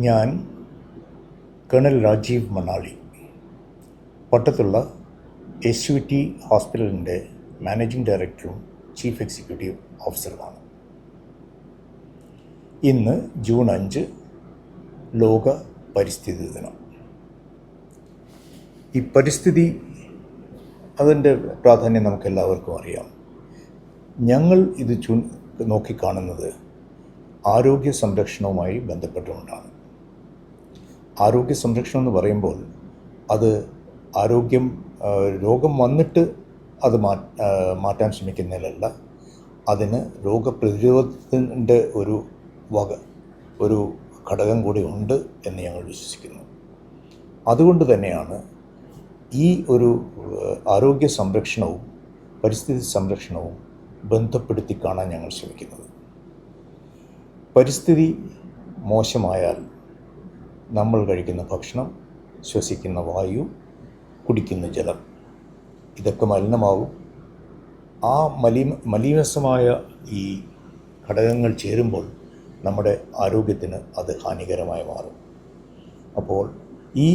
ഞാൻ colonel Rajeev മണാളി, പട്ടത്തുള്ള SUT ഹോസ്പിറ്റലിൻ്റെ managing ഡയറക്ടറും ചീഫ് എക്സിക്യൂട്ടീവ് ഓഫീസറുമാണ്. ഇന്ന് ജൂൺ 5 ലോക പരിസ്ഥിതി ദിനം. ഈ പരിസ്ഥിതി അതിൻ്റെ പ്രാധാന്യം നമുക്കെല്ലാവർക്കും അറിയാം. ഞങ്ങൾ ഇത് നോക്കിക്കാണുന്നത് ആരോഗ്യ സംരക്ഷണവുമായി ബന്ധപ്പെട്ടുകൊണ്ടാണ്. ആരോഗ്യ സംരക്ഷണം എന്ന് പറയുമ്പോൾ അത് രോഗം വന്നിട്ട് അത് മാറ്റാൻ ശ്രമിക്കുന്നതിലല്ല, അതിന് രോഗപ്രതിരോധത്തിൻ്റെ ഒരു ഘടകം കൂടി ഉണ്ട് എന്ന് ഞങ്ങൾ വിശ്വസിക്കുന്നു. അതുകൊണ്ട് തന്നെയാണ് ഈ ഒരു ആരോഗ്യ സംരക്ഷണവും പരിസ്ഥിതി സംരക്ഷണവും ബന്ധപ്പെടുത്തി കാണാൻ ഞങ്ങൾ ശ്രമിക്കുന്നത്. പരിസ്ഥിതി മോശമായാൽ നമ്മൾ കഴിക്കുന്ന ഭക്ഷണം, ശ്വസിക്കുന്ന വായു, കുടിക്കുന്ന ജലം ഇതൊക്കെ മലിനമാവും. ആ മലീമസമായ ഈ ഘടകങ്ങൾ ചേരുമ്പോൾ നമ്മുടെ ആരോഗ്യത്തിന് അത് ഹാനികരമായി മാറും. അപ്പോൾ ഈ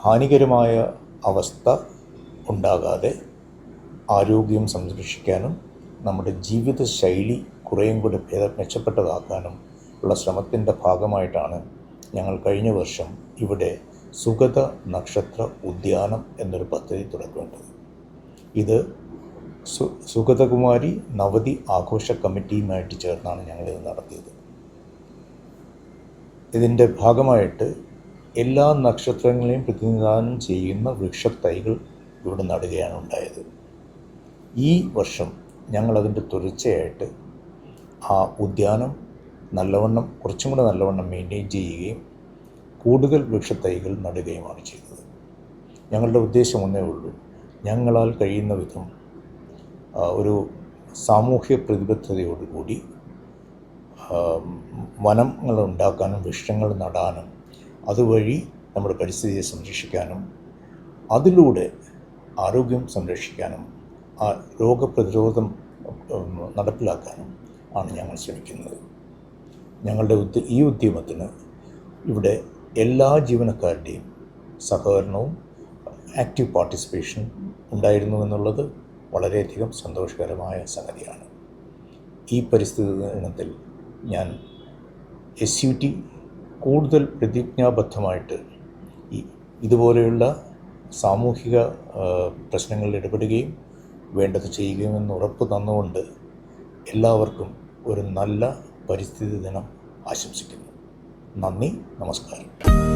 ഹാനികരമായ അവസ്ഥ ഉണ്ടാകാതെ ആരോഗ്യം സംരക്ഷിക്കാനും നമ്മുടെ ജീവിതശൈലി കുറേയും കൂടി മെച്ചപ്പെട്ടതാക്കാനും ഉള്ള ശ്രമത്തിൻ്റെ ഭാഗമായിട്ടാണ് ഞങ്ങൾ കഴിഞ്ഞ വർഷം ഇവിടെ സുഗത നക്ഷത്ര ഉദ്യാനം എന്നൊരു പദ്ധതി തുടങ്ങേണ്ടത്. ഇത് സുഗതകുമാരി നവതി ആഘോഷ കമ്മിറ്റിയുമായിട്ട് ചേർന്നാണ് ഞങ്ങളിത് നടത്തിയത്. ഇതിൻ്റെ ഭാഗമായിട്ട് എല്ലാ നക്ഷത്രങ്ങളെയും പ്രതിനിധാനം ചെയ്യുന്ന വൃക്ഷത്തൈകൾ ഇവിടെ നടുകയാണ് ഉണ്ടായത്. ഈ വർഷം ഞങ്ങളതിൻ്റെ തുടർച്ചയായിട്ട് ആ ഉദ്യാനം കുറച്ചും കൂടെ നല്ലവണ്ണം മെയിൻറ്റെയിൻ ചെയ്യുകയും കൂടുതൽ വൃക്ഷത്തൈകൾ നടുകയുമാണ് ചെയ്തത്. ഞങ്ങളുടെ ഉദ്ദേശം ഒന്നേ ഉള്ളൂ, ഞങ്ങളാൽ കഴിയുന്ന വിധം ഒരു സാമൂഹ്യ പ്രതിബദ്ധതയോടുകൂടി വനങ്ങൾ ഉണ്ടാക്കാനും വൃക്ഷങ്ങൾ നടാനും അതുവഴി നമ്മുടെ പരിസ്ഥിതിയെ സംരക്ഷിക്കാനും അതിലൂടെ ആരോഗ്യം സംരക്ഷിക്കാനും ആ രോഗപ്രതിരോധം നടപ്പിലാക്കാനും ആണ് ഞങ്ങൾ ശ്രമിക്കുന്നത്. ഞങ്ങളുടെ ഈ ഉദ്യമത്തിന് ഇവിടെ എല്ലാ ജീവനക്കാരുടെയും സഹകരണവും ആക്റ്റീവ് പാർട്ടിസിപ്പേഷൻ ഉണ്ടായിരുന്നു എന്നുള്ളത് വളരെയധികം സന്തോഷകരമായ സംഗതിയാണ്. ഈ പരിസ്ഥിതി ദിനത്തിൽ ഞാൻ SUT കൂടുതൽ പ്രതിജ്ഞാബദ്ധമായിട്ട് ഇതുപോലെയുള്ള സാമൂഹിക പ്രശ്നങ്ങളിൽ ഇടപെടുകയും വേണ്ടത് ചെയ്യുകയുമെന്ന് ഉറപ്പ് തന്നുകൊണ്ട് എല്ലാവർക്കും ഒരു നല്ല പരിസ്ഥിതി ദിനം ആശംസിക്കുന്നു. നന്ദി, നമസ്കാരം.